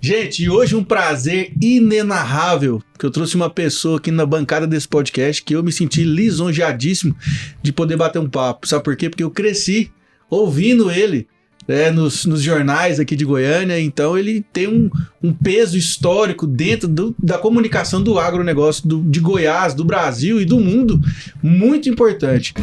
Gente, e hoje um prazer inenarrável, que eu trouxe uma pessoa aqui na bancada desse podcast que eu me senti lisonjeadíssimo de poder bater um papo. Sabe por quê? Porque eu cresci ouvindo ele nos jornais aqui de Goiânia, então ele tem um peso histórico dentro da comunicação do agronegócio de Goiás, do Brasil e do mundo, muito importante.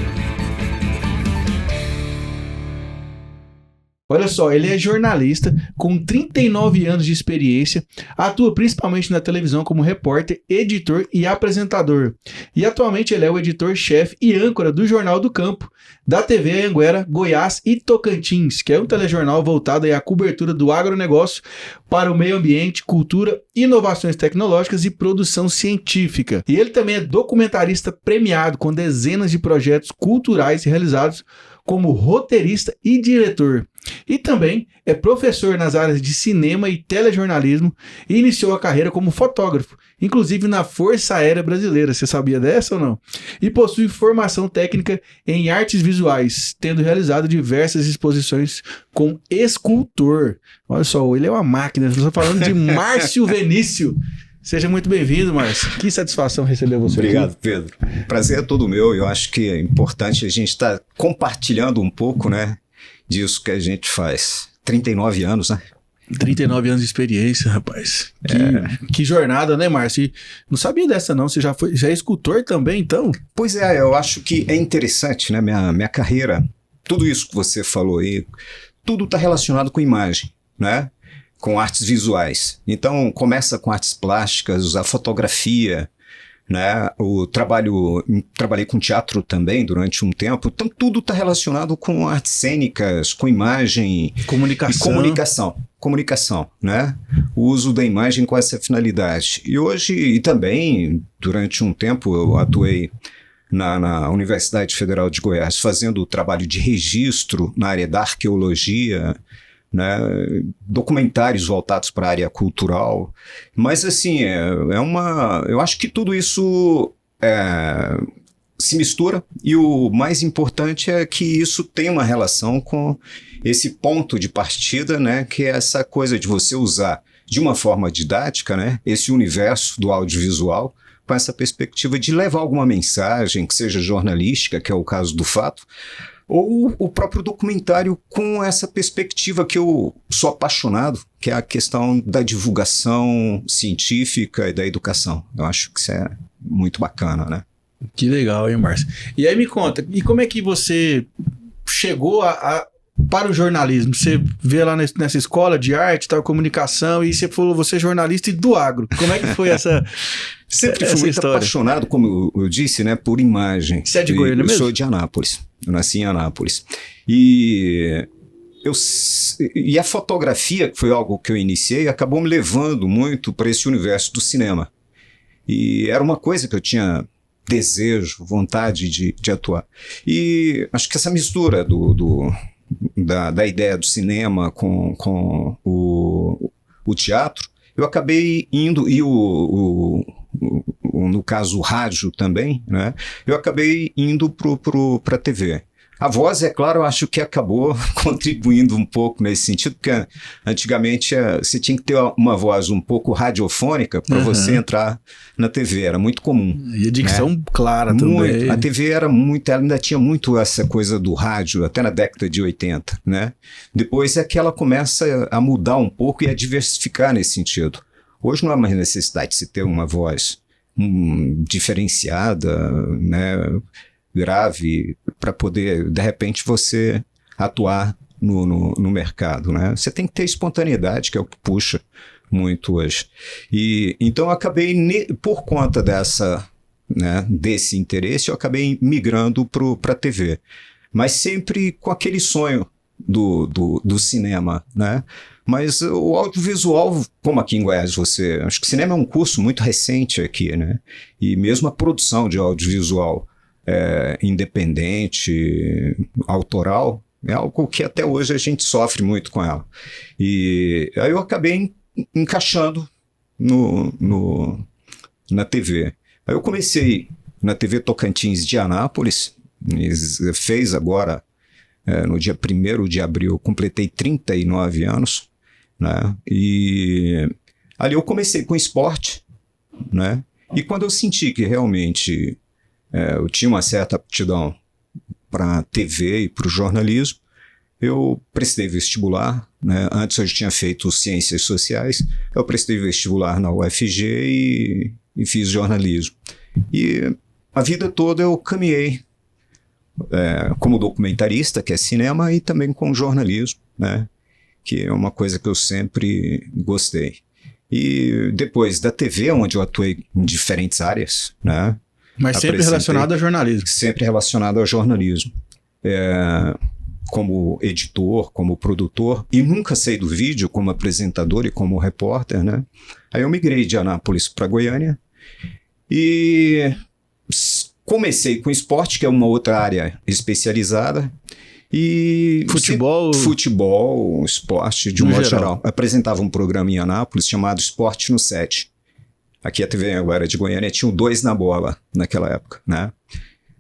Olha só, ele é jornalista com 39 anos de experiência, atua principalmente na televisão como repórter, editor e apresentador. E atualmente ele é o editor-chefe e âncora do Jornal do Campo, da TV Anhanguera, Goiás e Tocantins, que é um telejornal voltado à cobertura do agronegócio para o meio ambiente, cultura, inovações tecnológicas e produção científica. E ele também é documentarista premiado com dezenas de projetos culturais realizados como roteirista e diretor. E também é professor nas áreas de cinema e telejornalismo e iniciou a carreira como fotógrafo, inclusive na Força Aérea Brasileira. Você sabia dessa ou não? E possui formação técnica em artes visuais, tendo realizado diversas exposições com escultor. Olha só, ele é uma máquina. Estou falando de Márcio Venício. Seja muito bem-vindo, Márcio. Que satisfação receber você. Obrigado, aqui. Pedro. Prazer é todo meu. Eu acho que é importante a gente estar compartilhando um pouco, né, disso que a gente faz. 39 anos, né? 39 anos de experiência, rapaz. Que jornada, né, Márcio? E não sabia dessa, não. Você já é escultor também, então? Pois é, eu acho que é interessante, né? Minha carreira, tudo isso que você falou aí, tudo está relacionado com imagem, né? Com artes visuais. Então, começa com artes plásticas, a fotografia, né? Trabalhei com teatro também durante um tempo. Então, tudo está relacionado com artes cênicas, com imagem Comunicação. e comunicação, né? O uso da imagem com essa finalidade. E hoje, e também, durante um tempo, eu atuei na Universidade Federal de Goiás, fazendo o trabalho de registro na área da arqueologia, né, documentários voltados para a área cultural, mas assim, eu acho que tudo isso se mistura e o mais importante é que isso tem uma relação com esse ponto de partida, né, que é essa coisa de você usar de uma forma didática, né, esse universo do audiovisual com essa perspectiva de levar alguma mensagem que seja jornalística, que é o caso do fato, ou o próprio documentário com essa perspectiva que eu sou apaixonado, que é a questão da divulgação científica e da educação. Eu acho que isso é muito bacana, né? Que legal, hein, Márcio? E aí me conta, e como é que você chegou para o jornalismo? Você vê lá nessa escola de arte, tal, comunicação, e você falou, você é jornalista e do agro. Como é que foi essa Sempre fui muito história? Apaixonado, como eu disse, né, por imagem. Você é de Goiânia mesmo? Eu sou de Anápolis. Eu nasci em Anápolis. E a fotografia, que foi algo que eu iniciei, acabou me levando muito para esse universo do cinema. E era uma coisa que eu tinha desejo, vontade de atuar. E acho que essa mistura da ideia do cinema com o teatro, eu acabei indo, e no caso o rádio também, né? Eu acabei indo para a TV. A voz, é claro, eu acho que acabou contribuindo um pouco nesse sentido, porque antigamente você tinha que ter uma voz um pouco radiofônica para você entrar na TV, era muito comum. E a dicção, né? Clara muito. Também. A TV ela ainda tinha muito essa coisa do rádio, até na década de 80, né? Depois é que ela começa a mudar um pouco e a diversificar nesse sentido. Hoje não há mais necessidade de se ter uma voz diferenciada, né, grave, para poder, de repente, você atuar no mercado, né? Você tem que ter espontaneidade, que é o que puxa muito hoje. E então eu acabei, por conta desse interesse, eu acabei migrando para a TV. Mas sempre com aquele sonho do cinema, né? Mas o audiovisual, como aqui em Goiás, acho que cinema é um curso muito recente aqui, né? E mesmo a produção de audiovisual independente, autoral, é algo que até hoje a gente sofre muito com ela. E aí eu acabei encaixando na TV. Aí eu comecei na TV Tocantins de Anápolis, fez agora, no dia 1º de abril, eu completei 39 anos, né? E ali eu comecei com esporte, né? E quando eu senti que realmente eu tinha uma certa aptidão para a TV e para o jornalismo, eu prestei vestibular, né? Antes eu já tinha feito ciências sociais, eu prestei vestibular na UFG e fiz jornalismo. E a vida toda eu caminhei como documentarista, que é cinema, e também com jornalismo, né? Que é uma coisa que eu sempre gostei. E depois da TV, onde eu atuei em diferentes áreas, né? Mas sempre relacionado ao jornalismo. Sempre relacionado ao jornalismo. Como editor, como produtor, e nunca saí do vídeo como apresentador e como repórter, né? Aí eu migrei de Anápolis para Goiânia e comecei com esporte, que é uma outra área especializada, e futebol, esporte de um modo geral. Apresentava um programa em Anápolis chamado Esporte no 7. Aqui a TV agora de Goiânia tinha 2 na bola naquela época, né?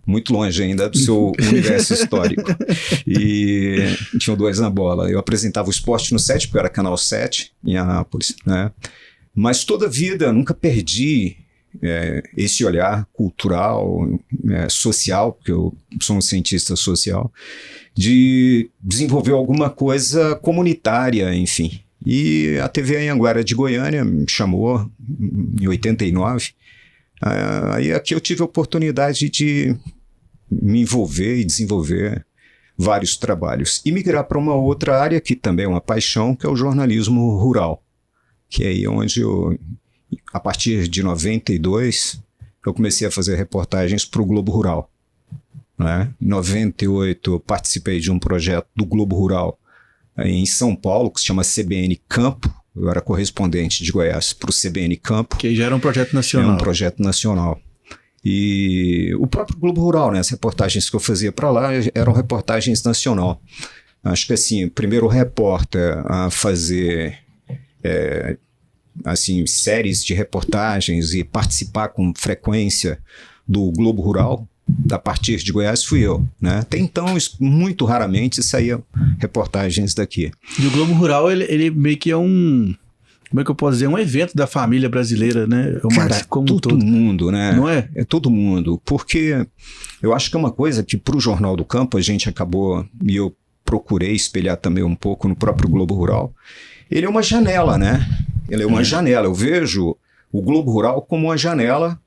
Muito longe ainda do seu universo histórico. E tinham 2 na bola. Eu apresentava o Esporte no 7, porque era Canal 7 em Anápolis, né? Mas toda a vida nunca perdi esse olhar cultural, social, porque eu sou um cientista social, de desenvolver alguma coisa comunitária, enfim. E a TV Anhanguera de Goiânia me chamou em 89. Aí aqui eu tive a oportunidade de me envolver e desenvolver vários trabalhos. E migrar para uma outra área que também é uma paixão, que é o jornalismo rural. Que é aí onde eu, a partir de 92, eu comecei a fazer reportagens para o Globo Rural. Né? Em 98 eu participei de um projeto do Globo Rural em São Paulo, que se chama CBN Campo. Eu era correspondente de Goiás para o CBN Campo. Que já era um projeto nacional. É um projeto nacional. E o próprio Globo Rural, né? As reportagens que eu fazia para lá eram reportagens nacional. Acho que assim, o primeiro repórter a fazer assim, séries de reportagens e participar com frequência do Globo Rural, a partir de Goiás, fui eu, né? Até então, muito raramente saíam reportagens daqui. E o Globo Rural, ele meio que é como é que eu posso dizer? Um evento da família brasileira, né? Como todo mundo, né? Não é? É todo mundo, porque eu acho que é uma coisa que para o Jornal do Campo a gente acabou, e eu procurei espelhar também um pouco no próprio Globo Rural, ele é uma janela, né? Ele é uma janela. Eu vejo o Globo Rural como uma janela.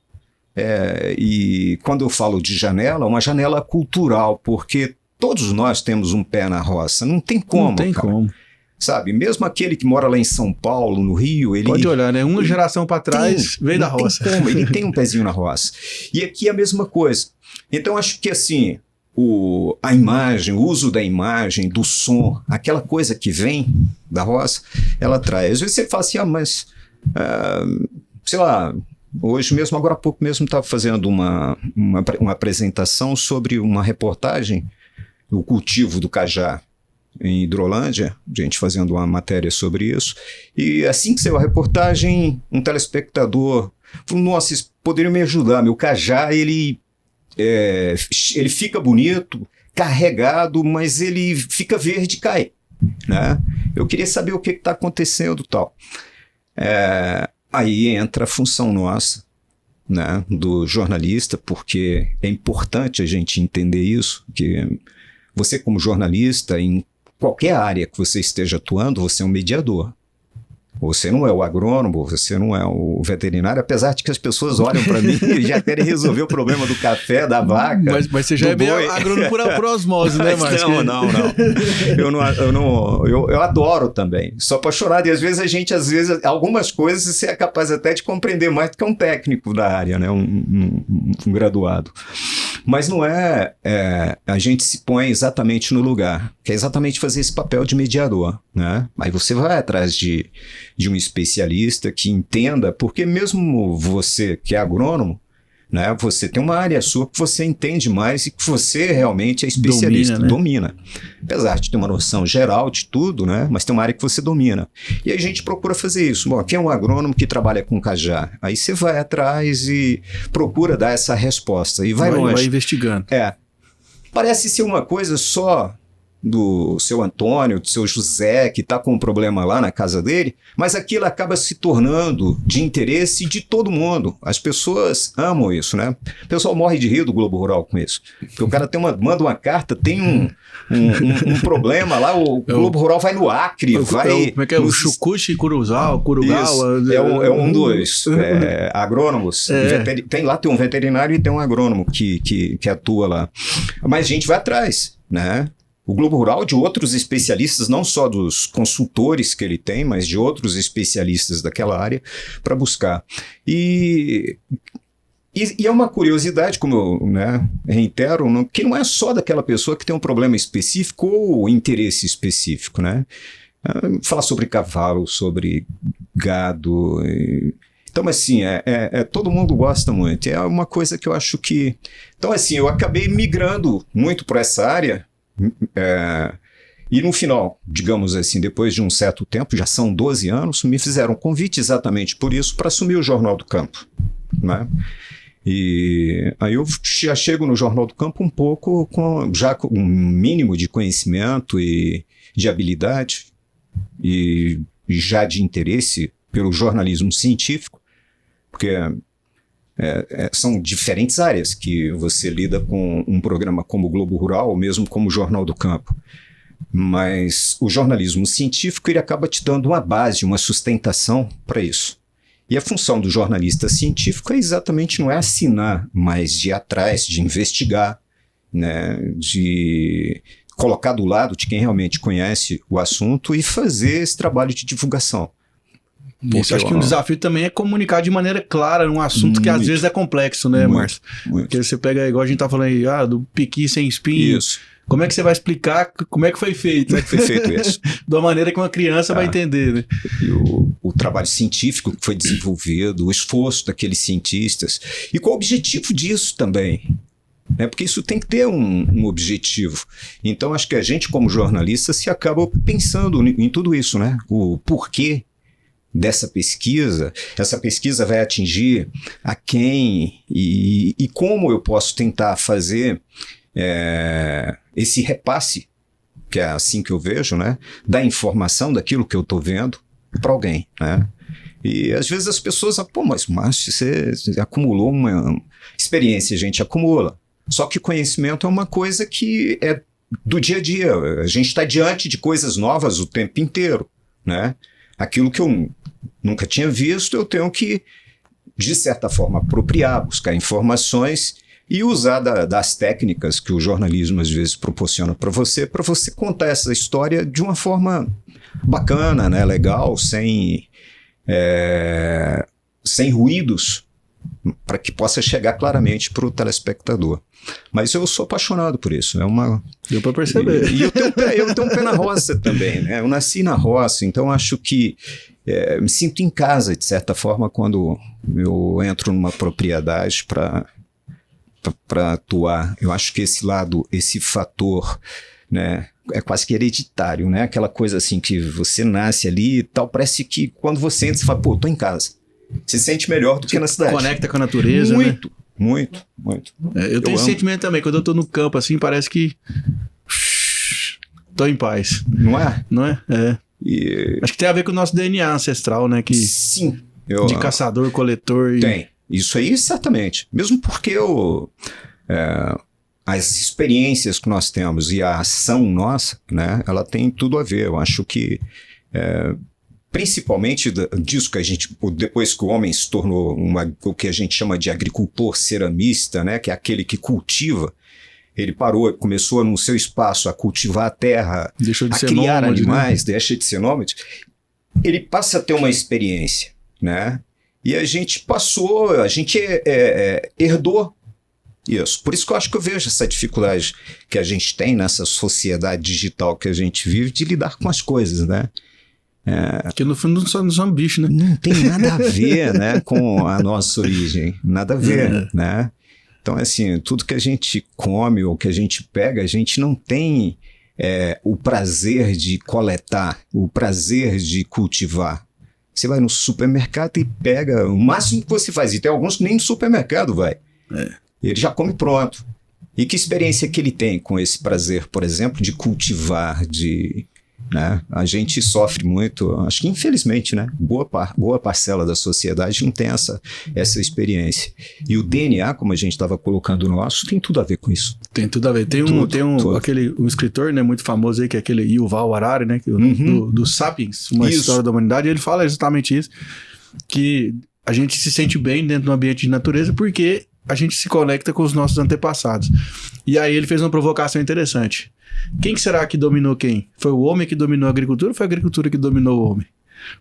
E quando eu falo de janela, uma janela cultural, porque todos nós temos um pé na roça, não tem como. Não tem como. Sabe, mesmo aquele que mora lá em São Paulo, no Rio, ele... Pode olhar, né? Uma geração para trás veio da roça. Tem como, ele tem um pezinho na roça. E aqui é a mesma coisa. Então, acho que assim, a imagem, o uso da imagem, do som, aquela coisa que vem da roça, ela traz. Às vezes você fala assim, mas, sei lá... Hoje mesmo, agora há pouco mesmo, estava fazendo uma apresentação sobre uma reportagem, o cultivo do cajá em Hidrolândia, gente fazendo uma matéria sobre isso, e assim que saiu a reportagem, um telespectador falou, nossa, vocês poderiam me ajudar, meu cajá, ele fica bonito, carregado, mas ele fica verde e cai, né? Eu queria saber o que está acontecendo e tal. Aí entra a função nossa, né, do jornalista, porque é importante a gente entender isso, que você como jornalista, em qualquer área que você esteja atuando, você é um mediador. Você não é o agrônomo, você não é o veterinário, apesar de que as pessoas olham para mim e já querem resolver o problema do café, da vaca. Mas você já é bem agrônomo por osmose, né, Márcio? Não. Eu adoro também. Sou apaixonado e às vezes algumas coisas você é capaz até de compreender mais do que um técnico da área, né? Um graduado. Mas não a gente se põe exatamente no lugar, que é exatamente fazer esse papel de mediador, né? Aí você vai atrás de um especialista que entenda, porque mesmo você que é agrônomo, né, você tem uma área sua que você entende mais e que você realmente é especialista, domina. Apesar de ter uma noção geral de tudo, né, mas tem uma área que você domina. E aí a gente procura fazer isso. Bom, aqui é um agrônomo que trabalha com cajá. Aí você vai atrás e procura dar essa resposta. E vai longe. Vai investigando. Parece ser uma coisa só do seu Antônio, do seu José, que está com um problema lá na casa dele, mas aquilo acaba se tornando de interesse de todo mundo. As pessoas amam isso, né? O pessoal morre de rir do Globo Rural com isso. Porque o cara manda uma carta, tem um problema lá, o Globo Rural vai no Acre, vai... Como é que é? O Chucuchi, Curugal, é um dos agrônomos. Tem um veterinário e tem um agrônomo que atua lá. Mas a gente vai atrás, né? O Globo Rural, de outros especialistas, não só dos consultores que ele tem, mas de outros especialistas daquela área, para buscar. E é uma curiosidade, como eu reitero, que não é só daquela pessoa que tem um problema específico ou interesse específico, né? Falar sobre cavalo, sobre gado. Então, assim, todo mundo gosta muito. É uma coisa que eu acho que... Então, assim, eu acabei migrando muito para essa área. E no final, digamos assim, depois de um certo tempo, já são 12 anos, me fizeram um convite exatamente por isso, para assumir o Jornal do Campo, né? E aí eu já chego no Jornal do Campo um pouco já com um mínimo de conhecimento e de habilidade e já de interesse pelo jornalismo científico, porque são diferentes áreas que você lida com um programa como o Globo Rural ou mesmo como o Jornal do Campo. Mas o jornalismo científico ele acaba te dando uma base, uma sustentação para isso. E a função do jornalista científico não é assinar, mas de ir atrás, de investigar, né, de colocar do lado de quem realmente conhece o assunto e fazer esse trabalho de divulgação. Isso, acho que um desafio também é comunicar de maneira clara num assunto que às vezes é complexo, né, Márcio? Porque você pega, igual a gente tá falando aí, do piqui sem espinho. Isso. Como é que você vai explicar como é que foi feito? Como é que foi feito isso? Da maneira que uma criança vai entender, né? E o trabalho científico que foi desenvolvido, o esforço daqueles cientistas, e qual o objetivo disso também? Porque isso tem que ter um objetivo. Então, acho que a gente, como jornalista, se acaba pensando em tudo isso, né? O porquê dessa pesquisa, essa pesquisa vai atingir a quem e como eu posso tentar fazer esse repasse, que é assim que eu vejo, né, da informação, daquilo que eu estou vendo, para alguém, né? E às vezes as pessoas falam, mas Márcio, você acumulou uma experiência, a gente acumula. Só que conhecimento é uma coisa que é do dia a dia, a gente está diante de coisas novas o tempo inteiro, né? Aquilo que eu nunca tinha visto, eu tenho que, de certa forma, apropriar, buscar informações e usar das técnicas que o jornalismo às vezes proporciona para você contar essa história de uma forma bacana, né, legal, sem ruídos, para que possa chegar claramente para o telespectador. Mas eu sou apaixonado por isso. Deu para perceber. E eu tenho um pé na roça também, né? Eu nasci na roça, então acho que me sinto em casa, de certa forma, quando eu entro numa propriedade para atuar. Eu acho que esse fator, né, é quase que hereditário, né? Aquela coisa assim que você nasce ali e tal, parece que quando você entra, você fala, pô, tô em casa. Você se sente melhor do que na cidade. Conecta com a natureza, muito, né? Muito. Eu tenho esse sentimento também. Quando eu tô no campo, assim, parece que tô em paz. Não é? Não é? Acho que tem a ver com o nosso DNA ancestral, né? Sim. De caçador, coletor. Tem. Isso aí, certamente. Mesmo porque as experiências que nós temos e a ação nossa, né? Ela tem tudo a ver. Eu acho que... principalmente disso que a gente, depois que o homem se tornou o que a gente chama de agricultor ceramista, né, que é aquele que cultiva, ele começou no seu espaço a cultivar a terra, a criar animais, né? Deixa de ser nômade, ele passa a ter uma experiência, né, e a gente herdou isso. Por isso que eu acho que eu vejo essa dificuldade que a gente tem nessa sociedade digital que a gente vive de lidar com as coisas, né. Porque no fundo não somos bichos, né? Não tem nada a ver, né, com a nossa origem. Nada a ver, né? Então, assim, tudo que a gente come ou que a gente pega, a gente não tem o prazer de coletar, o prazer de cultivar. Você vai no supermercado e pega o máximo que você faz. E tem alguns que nem no supermercado vai. Ele já come pronto. E que experiência que ele tem com esse prazer, por exemplo, de cultivar, né? A gente sofre muito, acho que infelizmente, né? Boa parcela da sociedade não tem essa experiência. E o DNA, como a gente estava colocando nosso, tem tudo a ver com isso. Tem tudo a ver. Tem um escritor, né, muito famoso aí, que é aquele Yuval Harari, né? Do Sapiens, uma história da humanidade, ele fala exatamente isso, que a gente se sente bem dentro do ambiente de natureza porque a gente se conecta com os nossos antepassados. E aí ele fez uma provocação interessante. Quem será que dominou quem? Foi o homem que dominou a agricultura ou foi a agricultura que dominou o homem?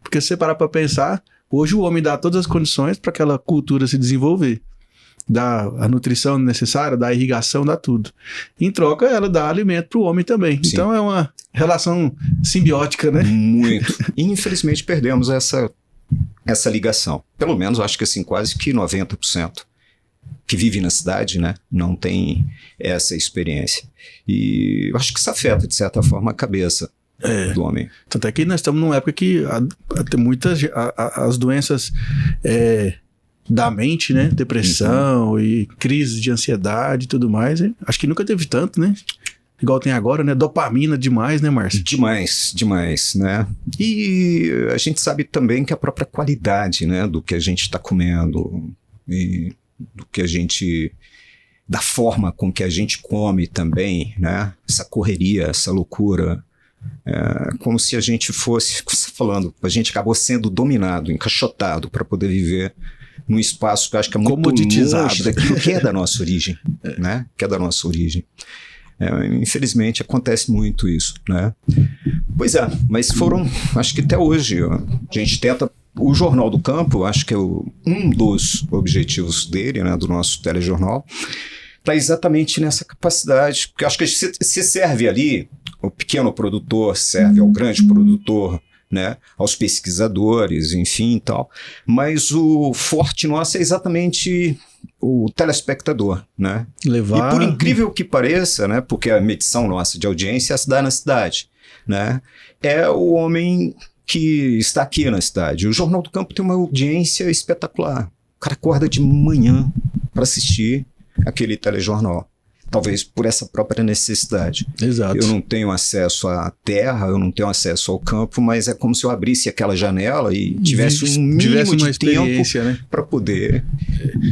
Porque se você parar para pensar, hoje o homem dá todas as condições para aquela cultura se desenvolver. Dá a nutrição necessária, dá a irrigação, dá tudo. Em troca, ela dá alimento para o homem também. Sim. Então é uma relação simbiótica, né? Muito. E infelizmente perdemos essa ligação. Pelo menos acho que assim, quase que 90%. Que vive na cidade, né, não tem essa experiência. E eu acho que isso afeta, de certa forma, a cabeça do homem. Tanto é que nós estamos numa época que tem muitas as doenças da mente, né, depressão e crise de ansiedade e tudo mais. Acho que nunca teve tanto, né? Igual tem agora, né? Dopamina demais, né, Márcio? Demais, né? E a gente sabe também que a própria qualidade, né, do que a gente está comendo e do que a gente, da forma com que a gente come também, né? Essa correria, essa loucura, como se a gente fosse, falando, a gente acabou sendo dominado, encaixotado para poder viver num espaço que eu acho que é muito longe daquilo que é da nossa origem, né? Que é da nossa origem. Infelizmente acontece muito isso, né? Pois é, mas acho que até hoje a gente tenta. O Jornal do Campo, acho que é um dos objetivos dele, né, do nosso telejornal, está exatamente nessa capacidade, porque acho que se serve ali, o pequeno produtor serve ao grande produtor, né, aos pesquisadores, enfim e tal, mas o forte nosso é exatamente o telespectador, né? E por incrível que pareça, né, porque a medição nossa de audiência se dá na cidade, né, é o homem que está aqui na cidade. O Jornal do Campo tem uma audiência espetacular. O cara acorda de manhã para assistir aquele telejornal. Talvez por essa própria necessidade. Exato. Eu não tenho acesso à terra, eu não tenho acesso ao campo, mas é como se eu abrisse aquela janela e tivesse um mínimo de tempo, né, para poder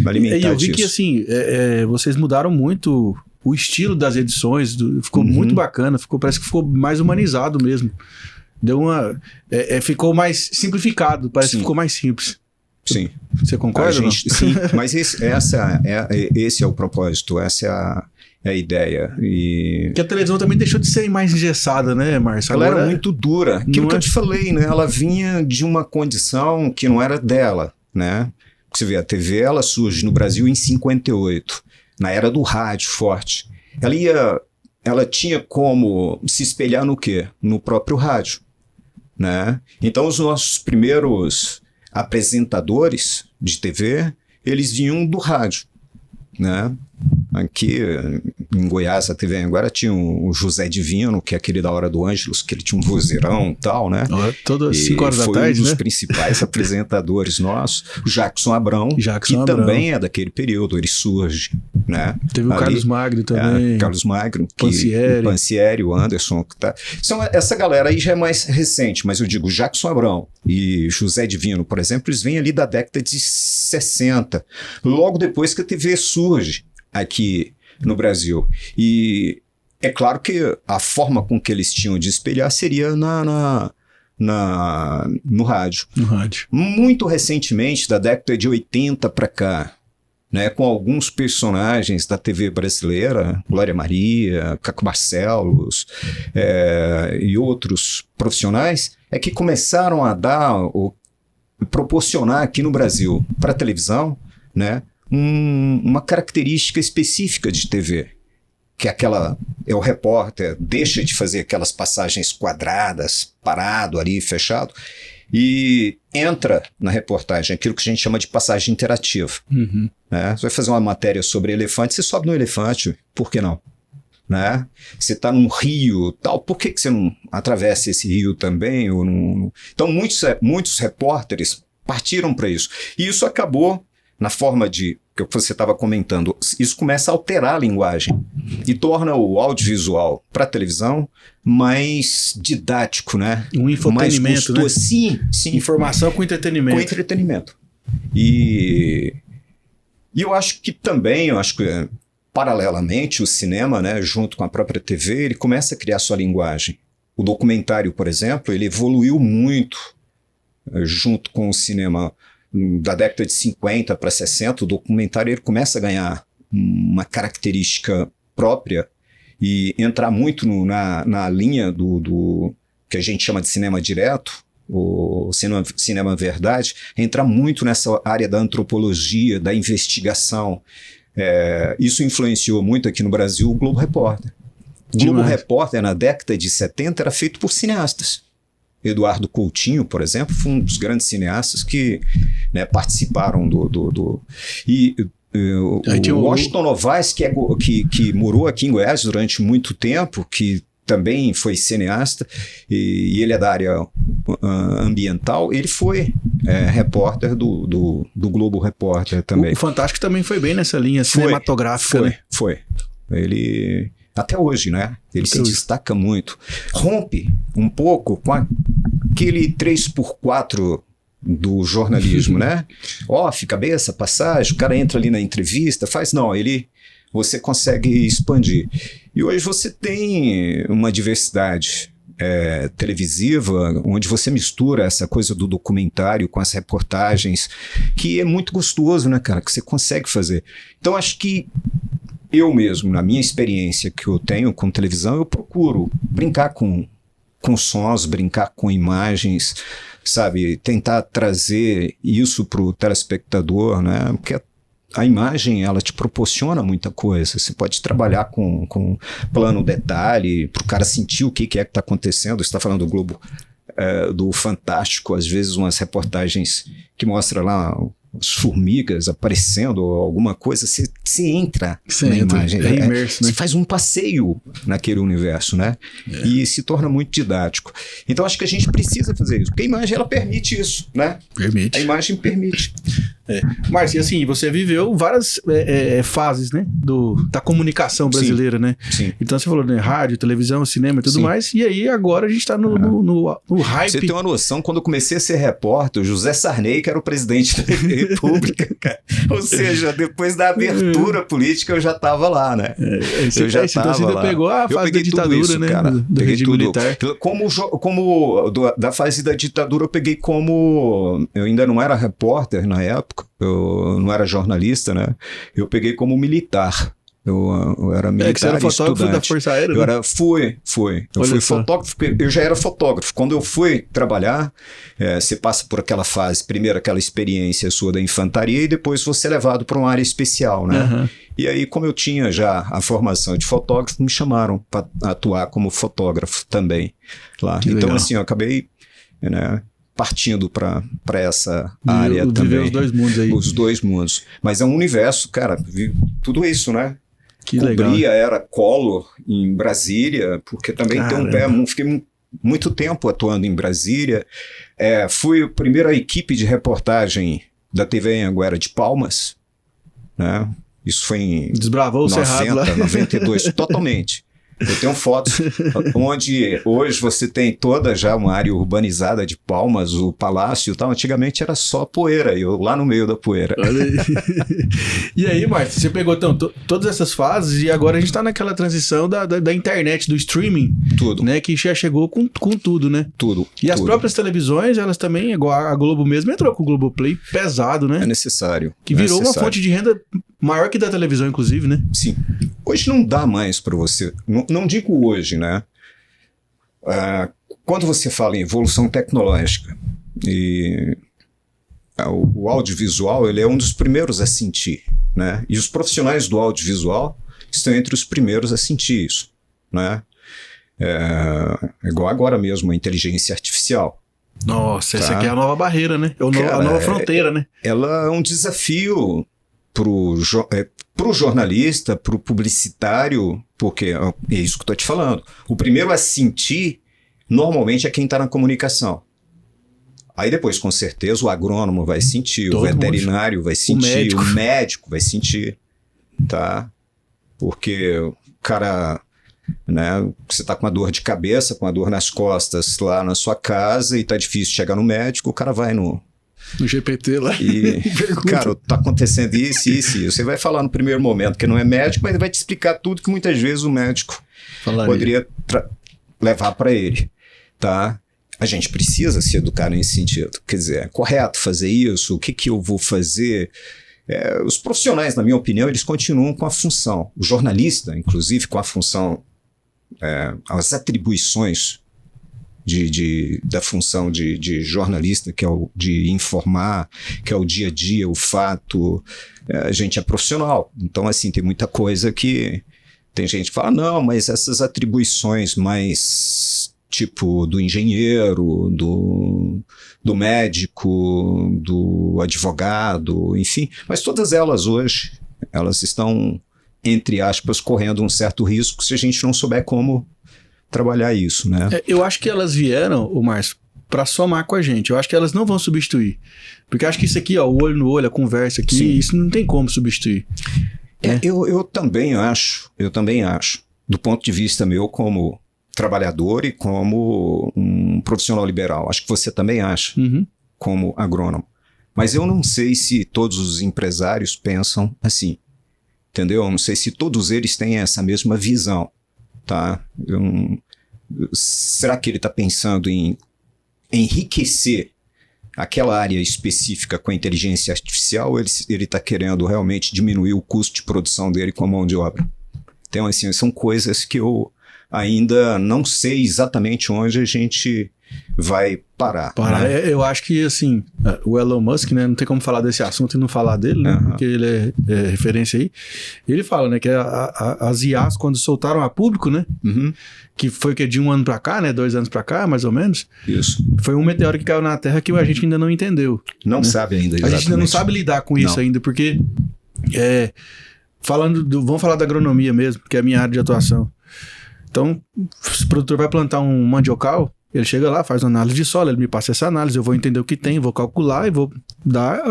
alimentar disso. E eu vi que assim, vocês mudaram muito o estilo das edições, ficou muito bacana, parece que ficou mais humanizado mesmo. Deu ficou mais simplificado, parece que ficou mais simples. Sim. Você concorda? Sim, mas esse é o propósito, essa é a ideia. Que a televisão também deixou de ser mais engessada, né, Márcio? Ela era muito dura. Aquilo que eu te falei, né? Ela vinha de uma condição que não era dela, né? Você vê, a TV, ela surge no Brasil em 58, na era do rádio forte. Ela tinha como se espelhar no quê? No próprio rádio, né? Então os nossos primeiros apresentadores de TV, eles vinham do rádio, né? Aqui em Goiás, a TV agora tinha o José Divino, que é aquele da Hora do Ângelus, que ele tinha um vozeirão e tal, né? Todas 5 horas da tarde, foi um dos principais apresentadores nossos, o Jackson Abrão, também é daquele período, ele surge, né? Teve o Carlos Magno também. Carlos Magno, o Pansieri, o Anderson, que tá. Essa galera aí já é mais recente, mas eu digo, Jackson Abrão e José Divino, por exemplo, eles vêm ali da década de 60, logo depois que a TV surge aqui no Brasil. E é claro que a forma com que eles tinham de espelhar seria no rádio. No rádio. Muito recentemente, da década de 80 para cá, né, com alguns personagens da TV brasileira, Glória Maria, Caco Barcelos e outros profissionais, é que começaram a proporcionar aqui no Brasil para a televisão, né, uma característica específica de TV, que o repórter deixa de fazer aquelas passagens quadradas, parado ali, fechado, e entra na reportagem aquilo que a gente chama de passagem interativa. Né? Você vai fazer uma matéria sobre elefante, você sobe no elefante, por que não? Né? Você está num rio, tal, por que você não atravessa esse rio também? Ou não? Então muitos repórteres partiram para isso, e isso acabou na forma de que você estava comentando, isso começa a alterar a linguagem e torna o audiovisual para a televisão mais didático, né? Um infotenimento, né? Sim. Informação com entretenimento. Com entretenimento. E eu acho que também, paralelamente, o cinema, né, junto com a própria TV, ele começa a criar sua linguagem. O documentário, por exemplo, ele evoluiu muito junto com o cinema. Da década de 50 para 60, o documentário ele começa a ganhar uma característica própria e entrar muito na linha do que a gente chama de cinema direto, o cinema verdade, entrar muito nessa área da antropologia, da investigação. Isso influenciou muito aqui no Brasil o Globo Repórter. O Globo Repórter, na década de 70, era feito por cineastas. Eduardo Coutinho, por exemplo, foi um dos grandes cineastas que, né, participaram o Washington Novaes, que morou aqui em Goiás durante muito tempo, que também foi cineasta, e ele é da área ambiental, ele foi repórter do Globo Repórter também. O Fantástico também foi bem nessa linha cinematográfica, né? Foi. Ele... Até hoje, né? Ele se destaca muito. Rompe um pouco com aquele 3x4 do jornalismo, né? Off, cabeça, passagem, o cara entra ali na entrevista, faz... Não, você consegue expandir. E hoje você tem uma diversidade televisiva, onde você mistura essa coisa do documentário com as reportagens, que é muito gostoso, né, cara? Que você consegue fazer. Então, acho que eu mesmo, na minha experiência que eu tenho com televisão, eu procuro brincar com sons, brincar com imagens, sabe? Tentar trazer isso para o telespectador, né? Porque a imagem, ela te proporciona muita coisa. Você pode trabalhar com plano detalhe, para o cara sentir o que é que está acontecendo. Você está falando do Globo, do Fantástico, às vezes umas reportagens que mostram lá as formigas aparecendo, alguma coisa, você entra na imagem. Imerso, né? Você faz um passeio naquele universo, né? E se torna muito didático. Então acho que a gente precisa fazer isso, porque a imagem ela permite isso, né? Permite. A imagem permite. Márcio, assim, você viveu várias fases, né? Da comunicação brasileira, né? Sim. Então você falou, né? Rádio, televisão, cinema e tudo mais. E aí agora a gente tá no hype. Você tem uma noção, quando eu comecei a ser repórter, o José Sarney, que era o presidente da República, cara. Ou seja, depois da abertura política eu já estava lá, né? Eu já estava lá. Então você pegou a fase da ditadura, isso, né? Cara. Do regime militar. Da fase da ditadura eu peguei como... Eu ainda não era repórter na época, eu não era jornalista, né? Eu peguei como militar. Eu era militar, que você era fotógrafo estudante. da Força Aérea, né? Fui. Eu fui fotógrafo, eu já era fotógrafo. Quando eu fui trabalhar, você passa por aquela fase, primeiro aquela experiência sua da infantaria e depois você é levado para uma área especial, né? Uhum. E aí, como eu tinha já a formação de fotógrafo, me chamaram para atuar como fotógrafo também lá. Que então, legal. assim, eu acabei, né, partindo para essa área também. Os dois mundos aí. Os dois mundos. Mas é um universo, cara, tudo isso, né? Que Cobria, legal. Era Collor em Brasília, porque também tem um pé, fiquei muito tempo atuando em Brasília. Fui a primeira equipe de reportagem da TV Anhanguera de Palmas, né? Isso foi em Desbravou 90, 92, totalmente. Eu tenho fotos onde hoje você tem toda já uma área urbanizada de Palmas, o palácio e tal. Antigamente era só poeira, eu lá no meio da poeira. Olha aí. E aí, Márcio, você pegou então, todas essas fases e agora a gente tá naquela transição da internet, do streaming. Tudo. Né, que já chegou com tudo, né? Tudo. E as próprias televisões, elas também, igual a Globo mesmo, entrou com o Globoplay pesado, né? É necessário. Que virou uma fonte de renda maior que da televisão, inclusive, né? Sim. Hoje não dá mais para você... Não digo hoje, né? Quando você fala em evolução tecnológica, o audiovisual ele é um dos primeiros a sentir, né? E os profissionais do audiovisual estão entre os primeiros a sentir isso, né? Igual agora mesmo a inteligência artificial. Nossa, essa aqui é a nova barreira, né? A nova fronteira, né? Ela é um desafio pro jornalista, pro publicitário, porque é isso que eu tô te falando. O primeiro a sentir, normalmente, é quem está na comunicação. Aí depois, com certeza, o agrônomo vai sentir, Todo o veterinário vai sentir, o médico vai sentir, tá? Porque o cara, né, você tá com uma dor de cabeça, com uma dor nas costas lá na sua casa e tá difícil chegar no médico, o cara vai no GPT lá e cara, tá acontecendo isso. Você vai falar no primeiro momento que não é médico, mas ele vai te explicar tudo que muitas vezes o médico poderia levar para ele, tá? A gente precisa se educar nesse sentido. Quer dizer, é correto fazer isso? O que eu vou fazer? Os profissionais, na minha opinião, eles continuam com a função. O jornalista, inclusive, com a função, as atribuições da função de jornalista, que é o de informar, que é o dia a dia, o fato. A gente é profissional. Então, assim, tem muita coisa que tem gente que fala, não, mas essas atribuições mais tipo do engenheiro, do médico, do advogado, enfim, mas todas elas hoje, elas estão, entre aspas, correndo um certo risco se a gente não souber como trabalhar isso, né? Eu acho que elas vieram, Márcio, para somar com a gente. Eu acho que elas não vão substituir. Porque eu acho que isso aqui, ó, o olho no olho, a conversa aqui, sim, isso não tem como substituir. Eu também acho, do ponto de vista meu como trabalhador e como um profissional liberal. Acho que você também acha, como agrônomo. Mas eu não sei se todos os empresários pensam assim, entendeu? Eu não sei se todos eles têm essa mesma visão, tá? Será que ele está pensando em enriquecer aquela área específica com a inteligência artificial ou ele está querendo realmente diminuir o custo de produção dele com a mão de obra? Então, assim, são coisas que eu ainda não sei exatamente onde a gente vai parar. Né? Eu acho que, assim, o Elon Musk, né, não tem como falar desse assunto e não falar dele, né, porque ele é referência aí. Ele fala, né, que as IAs, quando soltaram a público, né, que foi que de 1 ano pra cá, né, 2 anos pra cá, mais ou menos. Isso. Foi um meteoro que caiu na Terra que a gente ainda não entendeu. Não, né? Sabe ainda exatamente. A gente ainda não sabe lidar com isso ainda, porque vamos falar da agronomia mesmo, que é a minha área de atuação. Então, se o produtor vai plantar um mandiocal, ele chega lá, faz uma análise de solo, ele me passa essa análise, eu vou entender o que tem, vou calcular e vou dar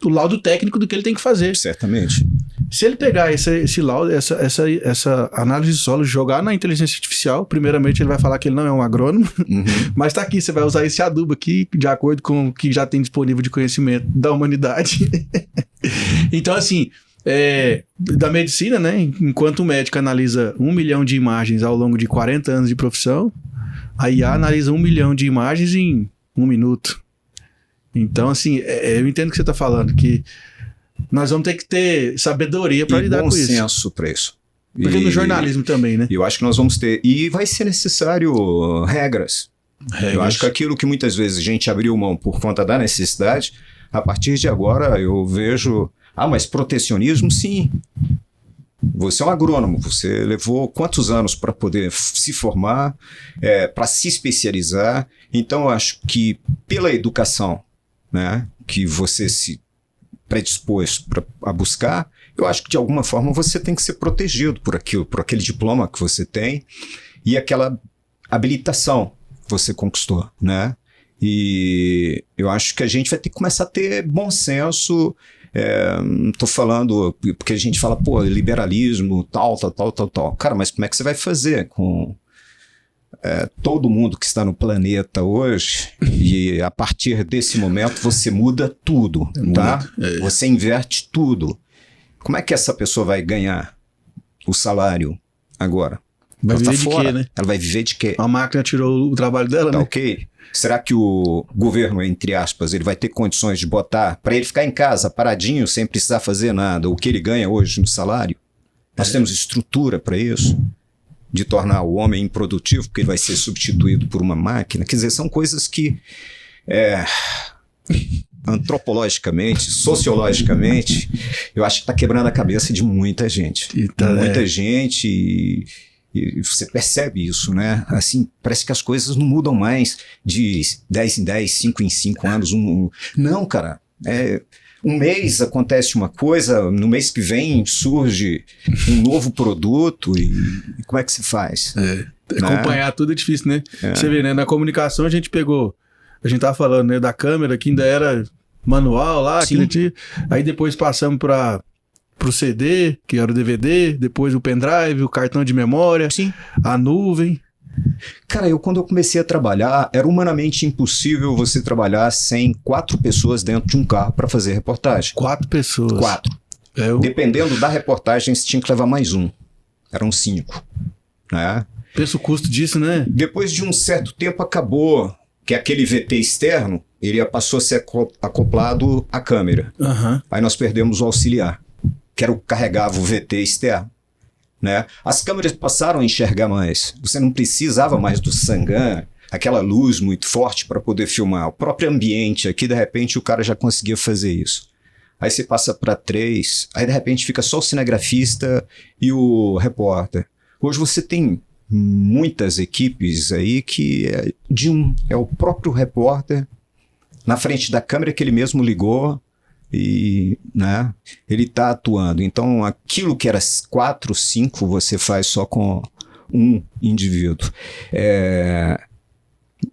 o laudo técnico do que ele tem que fazer. Certamente. Se ele pegar esse laudo, essa análise de solo, jogar na inteligência artificial, primeiramente ele vai falar que ele não é um agrônomo, mas tá aqui, você vai usar esse adubo aqui, de acordo com o que já tem disponível de conhecimento da humanidade. Então, assim, da medicina, né? Enquanto o médico analisa 1 milhão de imagens ao longo de 40 anos de profissão, a IA analisa 1 milhão de imagens em 1 minuto. Então, assim, eu entendo o que você está falando, que nós vamos ter que ter sabedoria para lidar com isso. E bom senso para isso. Porque no jornalismo também, né? Eu acho que nós vamos ter... E vai ser necessário regras. Eu acho que aquilo que muitas vezes a gente abriu mão por conta da necessidade, a partir de agora eu vejo... mas protecionismo, sim. Você é um agrônomo, você levou quantos anos para poder se formar, para se especializar. Então, eu acho que pela educação, né, que você se predispôs a buscar, eu acho que de alguma forma você tem que ser protegido por aquele diploma que você tem e aquela habilitação que você conquistou, né? E eu acho que a gente vai ter que começar a ter bom senso. Não estou falando, porque a gente fala, liberalismo, tal. Cara, mas como é que você vai fazer com todo mundo que está no planeta hoje? E a partir desse momento você muda tudo, tá? Você inverte tudo. Como é que essa pessoa vai ganhar o salário agora? Vai viver de quê, né? Ela vai viver de quê? A máquina tirou o trabalho dela, né? Ok. Será que o governo, entre aspas, ele vai ter condições de botar para ele ficar em casa, paradinho, sem precisar fazer nada, o que ele ganha hoje no salário? Nós temos estrutura para isso? De tornar o homem improdutivo, porque ele vai ser substituído por uma máquina? Quer dizer, são coisas que antropologicamente, sociologicamente, eu acho que está quebrando a cabeça de muita gente. Muita gente e você percebe isso, né? Assim, parece que as coisas não mudam mais de 10 em 10, 5 em 5 anos. Não, cara. Um mês acontece uma coisa, no mês que vem surge um novo produto e como é que se faz? Acompanhar tudo é difícil, né? Você vê, né? Na comunicação a gente pegou a gente tava falando, né, da câmera, que ainda era manual lá, Sim. aí depois passamos pro CD, que era o DVD, depois o pendrive, o cartão de memória, Sim. a nuvem. Cara, quando eu comecei a trabalhar, era humanamente impossível você trabalhar sem 4 pessoas dentro de um carro para fazer reportagem. 4 pessoas. 4. Dependendo da reportagem, você tinha que levar mais um. Eram 5. Né? Pensa o custo disso, né? Depois de um certo tempo acabou que aquele VT externo, ele passou a ser acoplado à câmera. Uhum. Aí nós perdemos o auxiliar, que era o que carregava o VT externo. Né? As câmeras passaram a enxergar mais. Você não precisava mais do Sangan, aquela luz muito forte para poder filmar. O próprio ambiente aqui, de repente, o cara já conseguia fazer isso. Aí você passa para 3, aí de repente fica só o cinegrafista e o repórter. Hoje você tem muitas equipes aí que é o próprio repórter na frente da câmera que ele mesmo ligou e, né, ele está atuando. Então aquilo que era 4, 5 você faz só com um indivíduo.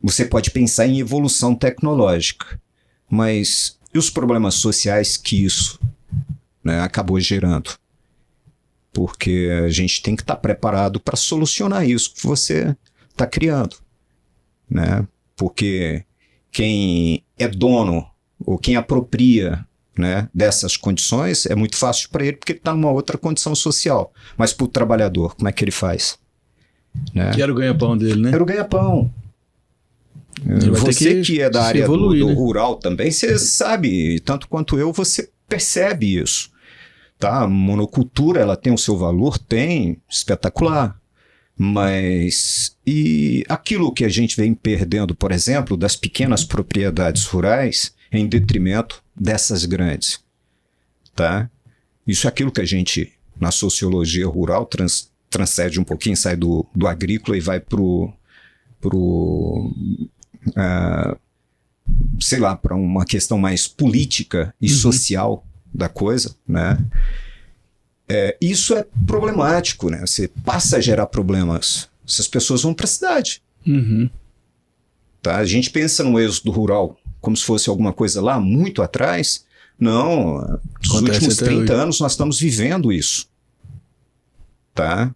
Você pode pensar em evolução tecnológica, mas e os problemas sociais que isso, né, acabou gerando? Porque a gente tem que estar preparado para solucionar isso que você está criando. Né? Porque quem é dono ou quem apropria, né, dessas condições é muito fácil para ele porque ele está numa outra condição social. Mas para o trabalhador, como é que ele faz? Né? Que era o ganha-pão dele, né? Era o ganha-pão. Você que é da área do rural também, você sabe, tanto quanto eu, você percebe isso. Tá? A monocultura, ela tem o seu valor? Tem, espetacular. Mas e aquilo que a gente vem perdendo, por exemplo, das pequenas propriedades rurais em detrimento dessas grandes? Tá? Isso é aquilo que a gente, na sociologia rural, transcende um pouquinho, sai do agrícola e vai sei lá, para uma questão mais política e social da coisa, né? Isso é problemático, né? Você passa a gerar problemas. Essas pessoas vão para a cidade. Tá? A gente pensa no êxodo rural como se fosse alguma coisa lá muito atrás. Não, nos últimos 30 anos nós estamos vivendo isso. Tá?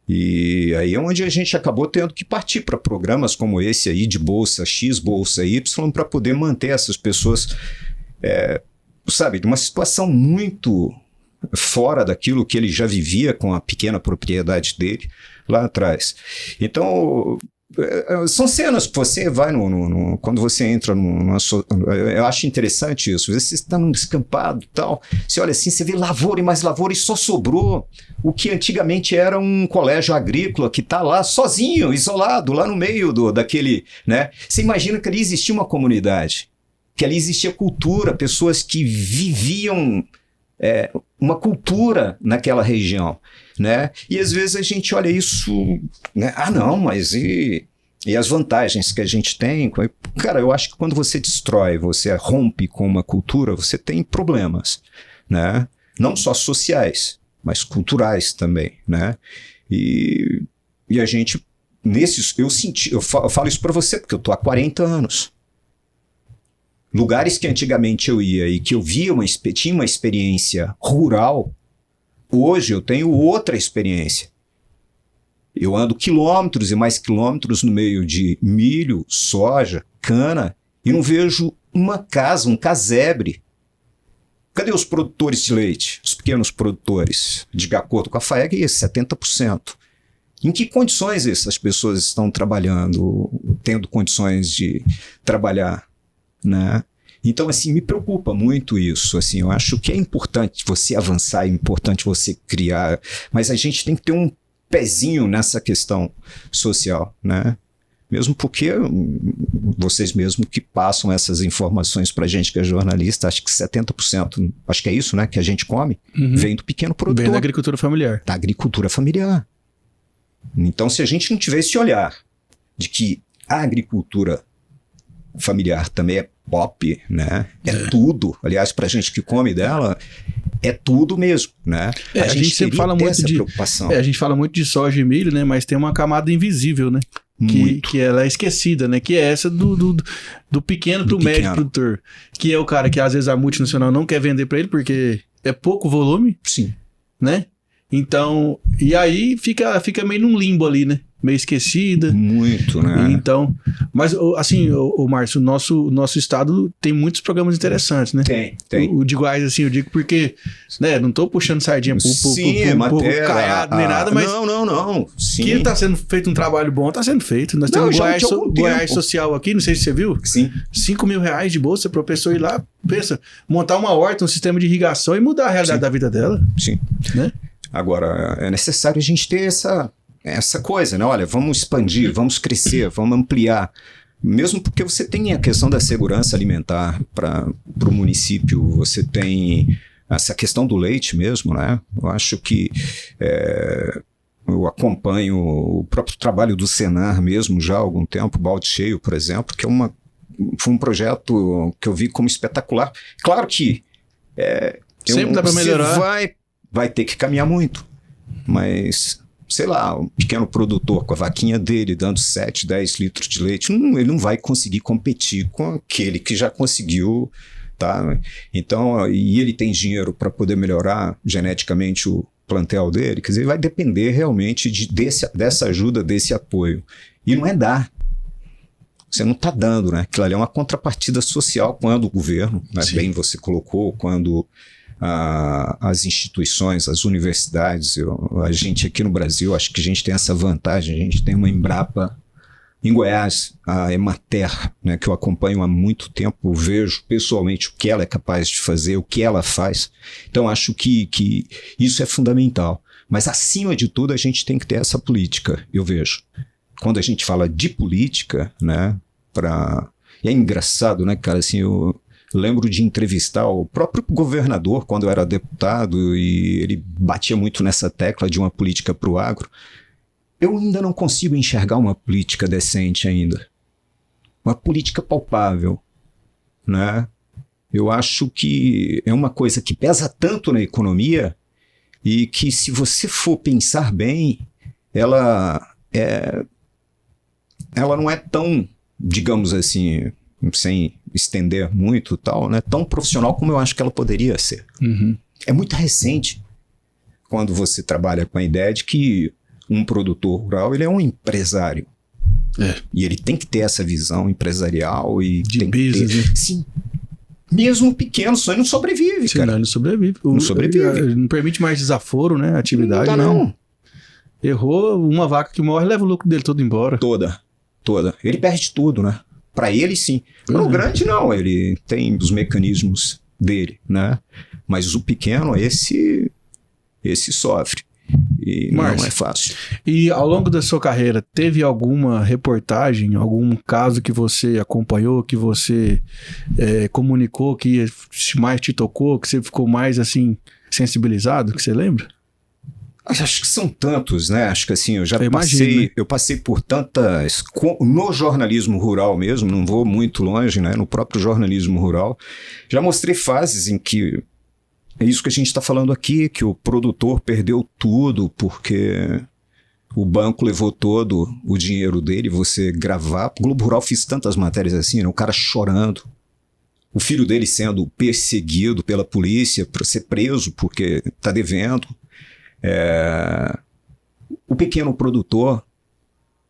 E aí é onde a gente acabou tendo que partir para programas como esse aí de Bolsa X, Bolsa Y, para poder manter essas pessoas, sabe, de uma situação muito fora daquilo que ele já vivia com a pequena propriedade dele lá atrás. Então, são cenas que você vai quando você entra eu acho interessante isso. Você está num descampado e tal, você olha assim, você vê lavoura e mais lavoura e só sobrou o que antigamente era um colégio agrícola que está lá sozinho, isolado, lá no meio daquele, né? Você imagina que ali existia uma comunidade, que ali existia cultura, pessoas que viviam uma cultura naquela região, né? E às vezes a gente olha isso, né? Não, mas e as vantagens que a gente tem? Cara, eu acho que quando você destrói, você rompe com uma cultura, você tem problemas, né? Não só sociais, mas culturais também, né? E a gente, eu falo isso para você porque eu tô há 40 anos. Lugares que antigamente eu ia e que eu via tinha uma experiência rural, hoje eu tenho outra experiência. Eu ando quilômetros e mais quilômetros no meio de milho, soja, cana e não vejo uma casa, um casebre. Cadê os produtores de leite? Os pequenos produtores? De acordo com a FAEG, 70%. Em que condições essas pessoas estão trabalhando, tendo condições de trabalhar? Né? Então, assim, me preocupa muito isso. Assim, eu acho que é importante você avançar, é importante você criar, mas a gente tem que ter um pezinho nessa questão social, né? Mesmo porque vocês mesmo que passam essas informações para a gente que é jornalista, acho que 70%, acho que é isso, né, que a gente come, vem do pequeno produtor. Vem da agricultura familiar. Da agricultura familiar. Então, se a gente não tiver esse olhar de que a agricultura familiar também é pop, né? Tudo. Aliás, pra gente que come dela, é tudo mesmo, né? A gente sempre fala muito essa preocupação. A gente fala muito de soja e milho, né? Mas tem uma camada invisível, né? que ela é esquecida, né? Que é essa do pequeno pro médio produtor. Que é o cara que às vezes a multinacional não quer vender para ele porque é pouco volume. Sim. Né? Então, e aí fica meio num limbo ali, né? Meio esquecida. Muito, né? Então, mas assim, o Márcio, o nosso estado tem muitos programas interessantes, né? Tem. O de Goiás, assim, eu digo porque, né, não tô puxando sardinha pro caiado nem nada, mas... Não. Sim. Que tá sendo feito um trabalho bom, tá sendo feito. Nós temos Goiás Social aqui, não sei se você viu. Sim. R$5.000 de bolsa para a pessoa ir lá, pensa, montar uma horta, um sistema de irrigação e mudar a realidade da vida dela. Sim. Né? Agora, é necessário a gente ter essa coisa, né? Olha, vamos expandir, vamos crescer, vamos ampliar. Mesmo porque você tem a questão da segurança alimentar para o município, você tem essa questão do leite mesmo, né? Eu acho que eu acompanho o próprio trabalho do Senar mesmo já há algum tempo, Balde Cheio, por exemplo, que foi um projeto que eu vi como espetacular. Claro que sempre dá para melhorar. Vai ter que caminhar muito, mas, sei lá, um pequeno produtor com a vaquinha dele dando 7, 10 litros de leite, ele não vai conseguir competir com aquele que já conseguiu, tá? Então, e ele tem dinheiro para poder melhorar geneticamente o plantel dele, quer dizer, vai depender realmente dessa ajuda, desse apoio. E não é dar. Você não está dando, né? Aquilo ali é uma contrapartida social quando o governo, né, bem você colocou, quando as instituições, as universidades, a gente aqui no Brasil, acho que a gente tem essa vantagem, a gente tem uma Embrapa em Goiás, a Emater, né, que eu acompanho há muito tempo, vejo pessoalmente o que ela é capaz de fazer, o que ela faz. Então acho que isso é fundamental. Mas acima de tudo a gente tem que ter essa política, eu vejo. Quando a gente fala de política, né, e é engraçado, né, cara, assim, eu lembro de entrevistar o próprio governador quando eu era deputado e ele batia muito nessa tecla de uma política para o agro. Eu ainda não consigo enxergar uma política decente ainda. Uma política palpável, né? Eu acho que é uma coisa que pesa tanto na economia e que, se você for pensar bem, ela não é tão, digamos assim, sem estender muito tal, né, tão profissional como eu acho que ela poderia ser. Uhum. É muito recente quando você trabalha com a ideia de que um produtor rural ele é um empresário. E ele tem que ter essa visão empresarial e de tem business, que ter, sim, mesmo pequeno, só ele não sobrevive, sim, cara. Não sobrevive. Não sobrevive. Não permite mais desaforo, né? Atividade, não, né? não. Errou uma vaca que morre, leva o lucro dele todo embora. Toda. Ele perde tudo, né? Para ele, sim. Para o grande, não. Ele tem os mecanismos dele, né? Mas o pequeno, esse sofre. E Márcio, não é fácil. E ao longo da sua carreira, teve alguma reportagem, algum caso que você acompanhou, que você comunicou, que mais te tocou, que você ficou mais, assim, sensibilizado, que você lembra? Acho que são tantos, né? Acho que assim, eu passei por tantas, no jornalismo rural mesmo, não vou muito longe, né? No próprio jornalismo rural, já mostrei fases em que é isso que a gente está falando aqui, que o produtor perdeu tudo porque o banco levou todo o dinheiro dele, você gravar. O Globo Rural fez tantas matérias assim, né? O cara chorando, o filho dele sendo perseguido pela polícia para ser preso porque está devendo. O pequeno produtor,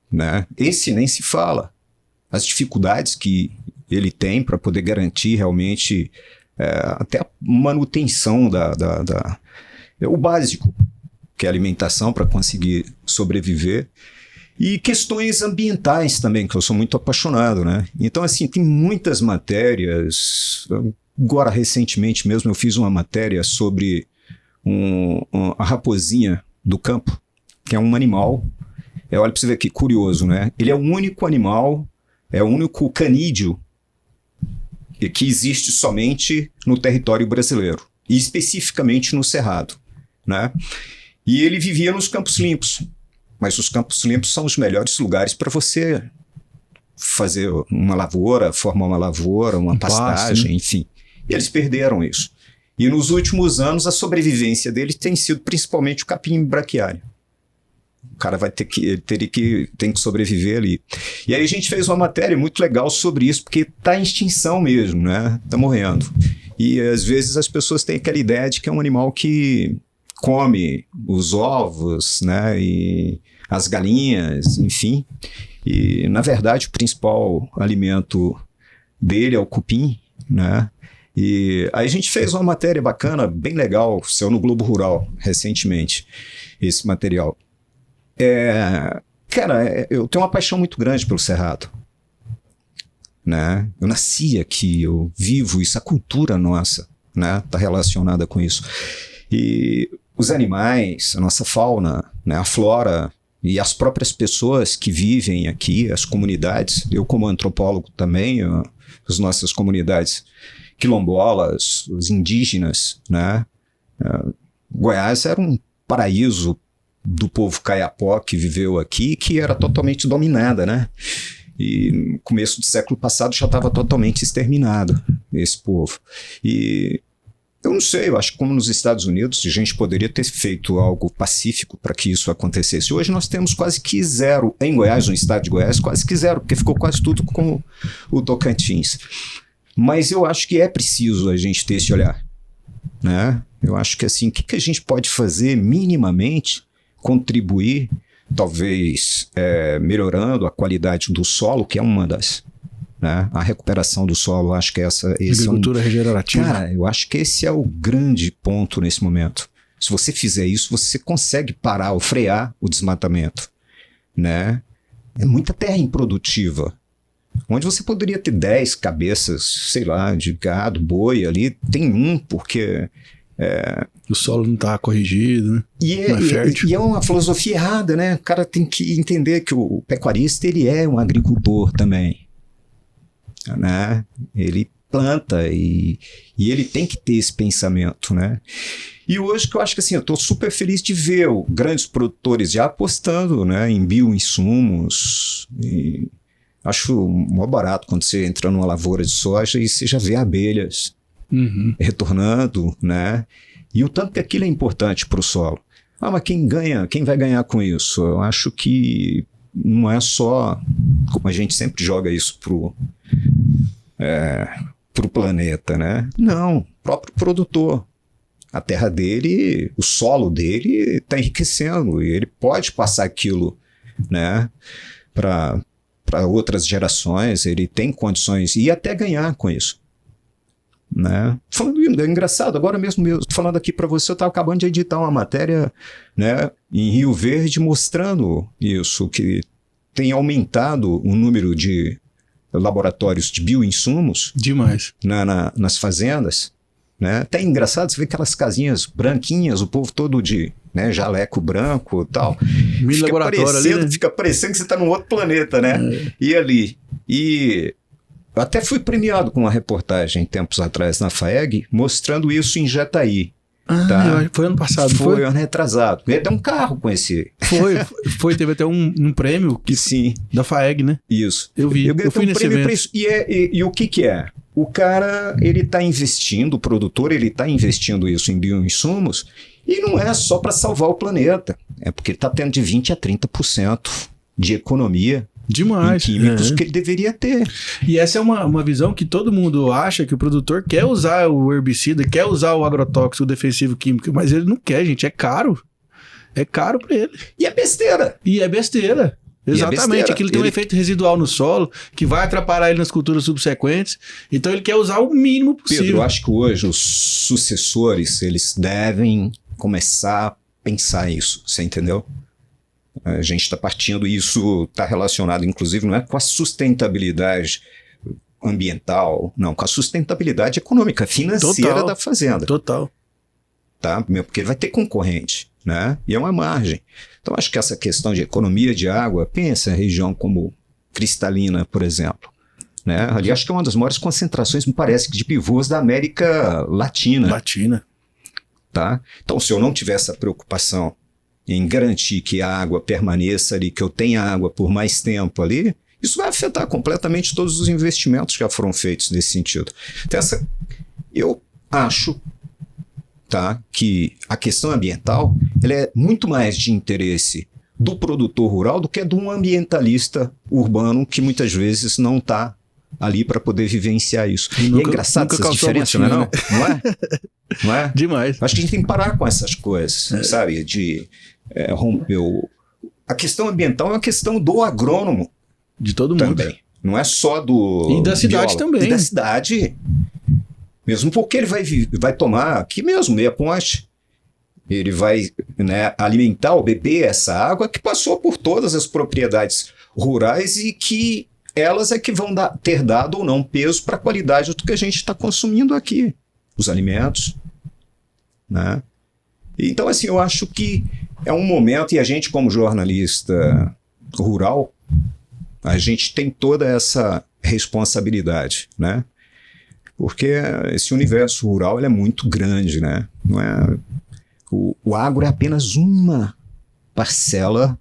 né, esse nem se fala. As dificuldades que ele tem para poder garantir realmente até a manutenção o básico, que é a alimentação para conseguir sobreviver. E questões ambientais também, que eu sou muito apaixonado, né? Então, assim, tem muitas matérias. Agora, recentemente mesmo, eu fiz uma matéria sobre a raposinha do campo, que é um animal. Olha para você ver que curioso, né? Ele é o único animal, é o único canídeo que existe somente no território brasileiro, e especificamente no Cerrado, né? E ele vivia nos campos limpos, mas os campos limpos são os melhores lugares para você fazer uma lavoura, formar uma lavoura, uma pastagem, né? Enfim. E eles perderam isso. E nos últimos anos, a sobrevivência deles tem sido principalmente o capim braquiário. O cara tem que sobreviver ali. E aí a gente fez uma matéria muito legal sobre isso, porque está em extinção mesmo, né? Está morrendo. E às vezes as pessoas têm aquela ideia de que é um animal que come os ovos, né? E as galinhas, enfim. E na verdade o principal alimento dele é o cupim, né? E aí a gente fez uma matéria bacana, bem legal, saiu no Globo Rural recentemente, esse material. Cara, eu tenho uma paixão muito grande pelo Cerrado, né? Eu nasci aqui, eu vivo isso, a cultura nossa, né? Tá relacionada com isso. E os animais, a nossa fauna, né? A flora e as próprias pessoas que vivem aqui, as comunidades, eu como antropólogo também, as nossas comunidades quilombolas, os indígenas, né? Goiás era um paraíso do povo Kayapó que viveu aqui, que era totalmente dominada, né? E no começo do século passado já estava totalmente exterminado esse povo. E eu não sei, eu acho que como nos Estados Unidos a gente poderia ter feito algo pacífico para que isso acontecesse. Hoje nós temos quase que zero, em Goiás, no estado de Goiás, quase que zero, porque ficou quase tudo com o Tocantins. Mas eu acho que é preciso a gente ter esse olhar, né? Eu acho que assim, o que a gente pode fazer minimamente, contribuir, talvez melhorando a qualidade do solo, que é uma das, né? A recuperação do solo, acho que esse agricultura regenerativa. Cara, eu acho que esse é o grande ponto nesse momento. Se você fizer isso, você consegue parar ou frear o desmatamento, né? É muita terra improdutiva, onde você poderia ter 10 cabeças, sei lá, de gado, boi ali, tem um porque... o solo não está corrigido, né? Não é fértil. E é uma filosofia errada, né? O cara tem que entender que o pecuarista, ele é um agricultor também, né? Ele planta e ele tem que ter esse pensamento, né? E hoje que eu acho que assim, eu estou super feliz de ver grandes produtores já apostando, né, em bioinsumos. E acho mó barato quando você entra numa lavoura de soja e você já vê abelhas retornando, né? E o tanto que aquilo é importante para o solo. Mas quem vai ganhar com isso? Eu acho que não é só, como a gente sempre joga isso pro planeta, né? Não, o próprio produtor. A terra dele, o solo dele está enriquecendo e ele pode passar aquilo, né, para outras gerações, ele tem condições e até ganhar com isso, né? Falando, é engraçado, agora mesmo eu tô falando aqui para você, eu estava acabando de editar uma matéria, né, em Rio Verde mostrando isso, que tem aumentado o número de laboratórios de bioinsumos demais nas fazendas, né? Até engraçado, você vê aquelas casinhas branquinhas, o povo todo de, né, jaleco branco e tal. Mini laboratório ali, né? Fica parecendo que você está num outro planeta, né? E ali. E eu até fui premiado com uma reportagem tempos atrás na FAEG, mostrando isso em Jataí. Tá? Foi ano passado, foi ano retrasado. Ganhei até um carro com esse. Teve até um prêmio sim, da FAEG, né? Isso. Eu vi. Eu fui nesse evento. Isso. E o que é? O cara, ele está investindo, o produtor, ele está investindo isso em bioinsumos e não é só para salvar o planeta. É porque ele está tendo de 20% a 30% de economia demais, em químicos que ele deveria ter. E essa é uma visão que todo mundo acha que o produtor quer usar o herbicida, quer usar o agrotóxico, o defensivo químico, mas ele não quer, gente, é caro. É caro para ele. E é besteira. Exatamente, aquilo tem um efeito residual no solo que vai atrapalhar ele nas culturas subsequentes, então ele quer usar o mínimo possível. Pedro, eu acho que hoje os sucessores, eles devem começar a pensar isso, você entendeu? A gente está partindo, e isso está relacionado, inclusive, não é com a sustentabilidade ambiental, não, com a sustentabilidade econômica, financeira da fazenda. Total. Tá? Porque ele vai ter concorrente, né? E é uma margem. Então, acho que essa questão de economia de água, pensa em região como Cristalina, por exemplo. Né? Ali acho que é uma das maiores concentrações, me parece, de pivôs da América Latina. Tá? Então, se eu não tiver essa preocupação em garantir que a água permaneça ali, que eu tenha água por mais tempo ali, isso vai afetar completamente todos os investimentos que já foram feitos nesse sentido. Então, eu acho, tá, que a questão ambiental ela é muito mais de interesse do produtor rural do que de um ambientalista urbano que muitas vezes não está ali para poder vivenciar isso. E é engraçado essa diferença, não é? Não é? Não é? Demais. Acho que a gente tem que parar com essas coisas, sabe? De romper a questão ambiental é uma questão do agrônomo. De todo mundo. Também. Não é só do E da cidade biólogo. também. E da cidade. Mesmo porque ele vai tomar aqui mesmo, meia ponte. Ele vai, né, alimentar ou beber essa água que passou por todas as propriedades rurais e que elas é que vão ter dado ou não peso para a qualidade do que a gente está consumindo aqui, os alimentos, né? Então, assim, eu acho que é um momento, e a gente como jornalista rural, a gente tem toda essa responsabilidade, né? Porque esse universo rural ele é muito grande, né? Não é... O agro é apenas uma parcela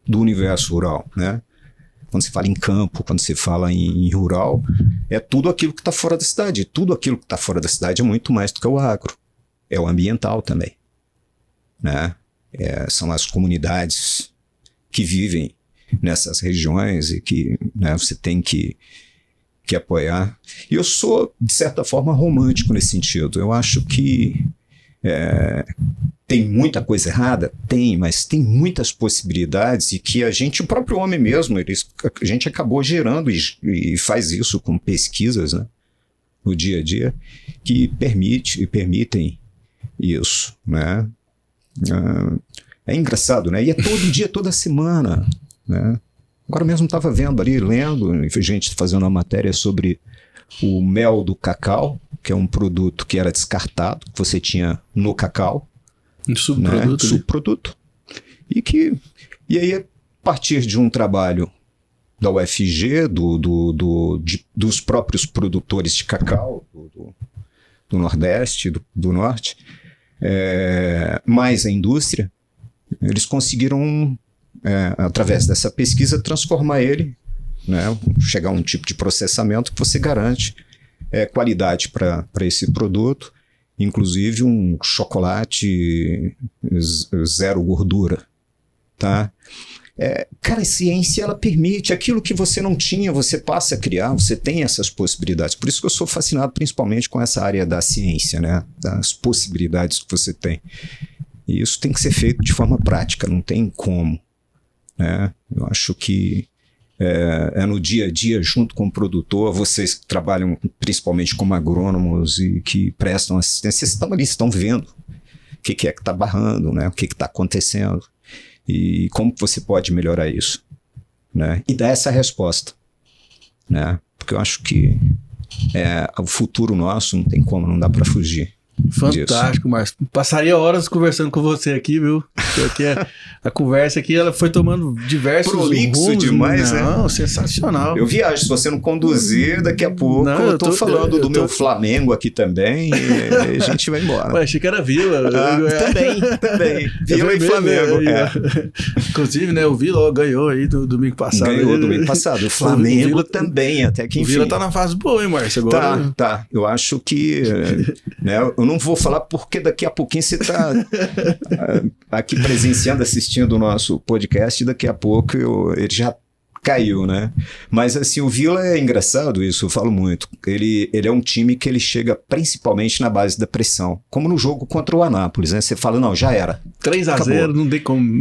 do universo rural, né? Quando se fala em campo, quando se fala em rural, é tudo aquilo que está fora da cidade. Tudo aquilo que está fora da cidade é muito mais do que o agro. É o ambiental também, né? São as comunidades que vivem nessas regiões e que, né, você tem que apoiar. E eu sou, de certa forma, romântico nesse sentido. Eu acho que tem muita coisa errada? Tem, mas tem muitas possibilidades e que o próprio homem mesmo, a gente acabou gerando e faz isso com pesquisas, né, no dia a dia, que permitem isso, né? É engraçado, né? E é todo dia, toda semana, né? Agora mesmo estava vendo ali, lendo, gente fazendo uma matéria sobre o mel do cacau, que é um produto que era descartado, que você tinha no cacau. Um subproduto. Né? Subproduto. E aí, a partir de um trabalho da UFG, dos próprios produtores de cacau, do Nordeste, do Norte, mais a indústria, eles conseguiram, através dessa pesquisa, transformar ele, né? Chegar a um tipo de processamento que você garante qualidade para esse produto, inclusive um chocolate zero gordura, tá? Cara, a ciência, ela permite aquilo que você não tinha, você passa a criar, você tem essas possibilidades. Por isso que eu sou fascinado principalmente com essa área da ciência, né? Das possibilidades que você tem. E isso tem que ser feito de forma prática, não tem como, né? Eu acho que no dia a dia, junto com o produtor, vocês que trabalham principalmente como agrônomos e que prestam assistência, vocês estão vendo o que é que está barrando, né? O que está acontecendo e como você pode melhorar isso, né? E dar essa resposta, né? Porque eu acho que o futuro nosso não tem como, não dá para fugir. Fantástico, Márcio. Passaria horas conversando com você aqui, viu? Porque a conversa aqui, ela foi tomando diversos prolixo rumos. Demais, não, né? Sensacional. Eu viajo, se você não conduzir, daqui a pouco eu tô falando do meu Flamengo aqui também e a gente vai embora. Ué, achei que era Vila. Também. Vila e Flamengo. Inclusive, né, o Vila ganhou aí do domingo passado. Ganhou domingo passado. O Flamengo também, até que enfim. O Vila tá na fase boa, hein, Márcio? Agora... Tá. Eu acho que... né, eu não vou falar porque daqui a pouquinho você está aqui presenciando, assistindo o nosso podcast e daqui a pouco ele já caiu, né? Mas assim, o Vila é engraçado isso, eu falo muito. Ele é um time que ele chega principalmente na base da pressão, como no jogo contra o Anápolis, né? Você fala, não, já era. 3-0, não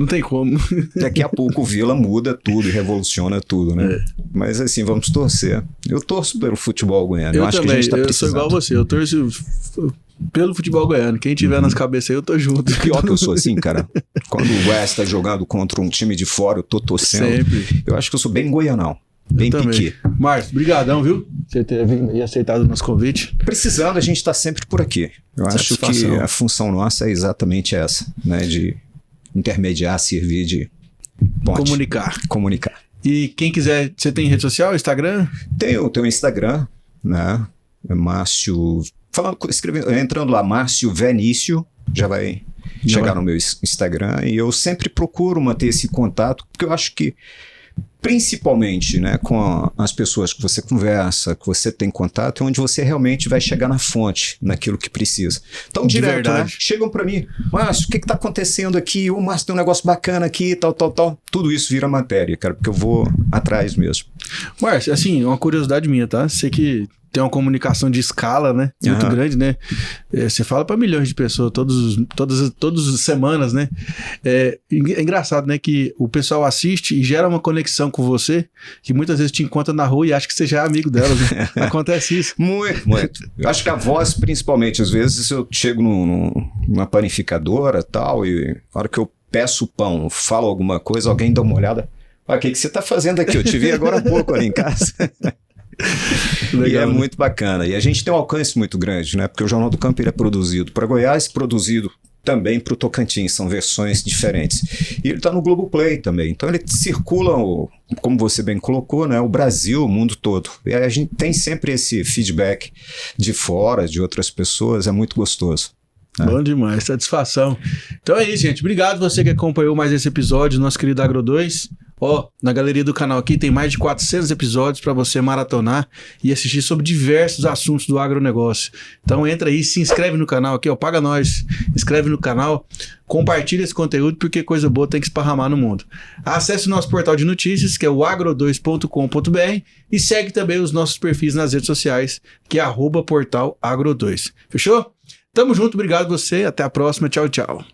tem como. Daqui a pouco o Vila muda tudo e revoluciona tudo, né? Mas assim, vamos torcer. Eu torço pelo futebol goiano. Eu acho também, que a gente tá precisando. Eu sou igual a você, eu torço pelo futebol goiano. Quem tiver nas cabeças aí, eu tô junto. Pior que eu sou assim, cara. Quando o Goiás tá jogando contra um time de fora, eu tô torcendo. Sempre. Eu acho que eu sou bem goianão. Bem piquê. Márcio, brigadão, viu? Você ter vindo e aceitado o nosso convite. Precisando, a gente tá sempre por aqui. Eu acho que a função nossa é exatamente essa, né? De intermediar, servir de ponte. Comunicar. E quem quiser, você tem rede social, Instagram? Tenho Instagram, né? É Márcio... entrando lá, Márcio Venício, já vai chegar no meu Instagram, e eu sempre procuro manter esse contato, porque eu acho que principalmente, né, com as pessoas que você conversa, que você tem contato, é onde você realmente vai chegar na fonte, naquilo que precisa. Então, direto, né, chegam para mim, Márcio, o que está acontecendo aqui? O Márcio tem um negócio bacana aqui, tal. Tudo isso vira matéria, cara, porque eu vou atrás mesmo. Márcio, assim, uma curiosidade minha, tá? Sei que tem uma comunicação de escala, né? Muito grande, né? Você fala para milhões de pessoas todas as semanas, né? É engraçado, né? Que o pessoal assiste e gera uma conexão com você, que muitas vezes te encontra na rua e acha que você já é amigo delas, né? Acontece isso. Muito. Eu acho que a voz, principalmente, às vezes eu chego numa panificadora tal, e na hora que eu peço pão, falo alguma coisa, alguém dá uma olhada. O que você está fazendo aqui? Eu te vi agora há pouco ali em casa. Legal, e é muito bacana. E a gente tem um alcance muito grande, né? Porque o Jornal do Campo ele é produzido para Goiás, produzido também para o Tocantins. São versões diferentes. E ele está no Globoplay também. Então ele circula, como você bem colocou, né? O Brasil, o mundo todo. E a gente tem sempre esse feedback de fora, de outras pessoas. É muito gostoso. Bom demais, satisfação. Então é isso, gente. Obrigado você que acompanhou mais esse episódio, nosso querido Agro 2. Na galeria do canal aqui tem mais de 400 episódios para você maratonar e assistir sobre diversos assuntos do agronegócio. Então entra aí, se inscreve no canal aqui, paga nós, inscreve no canal, compartilha esse conteúdo porque coisa boa tem que esparramar no mundo. Acesse o nosso portal de notícias, que é o agro2.com.br, e segue também os nossos perfis nas redes sociais, que é @portalagro2. Fechou? Tamo junto, obrigado você, até a próxima, tchau, tchau.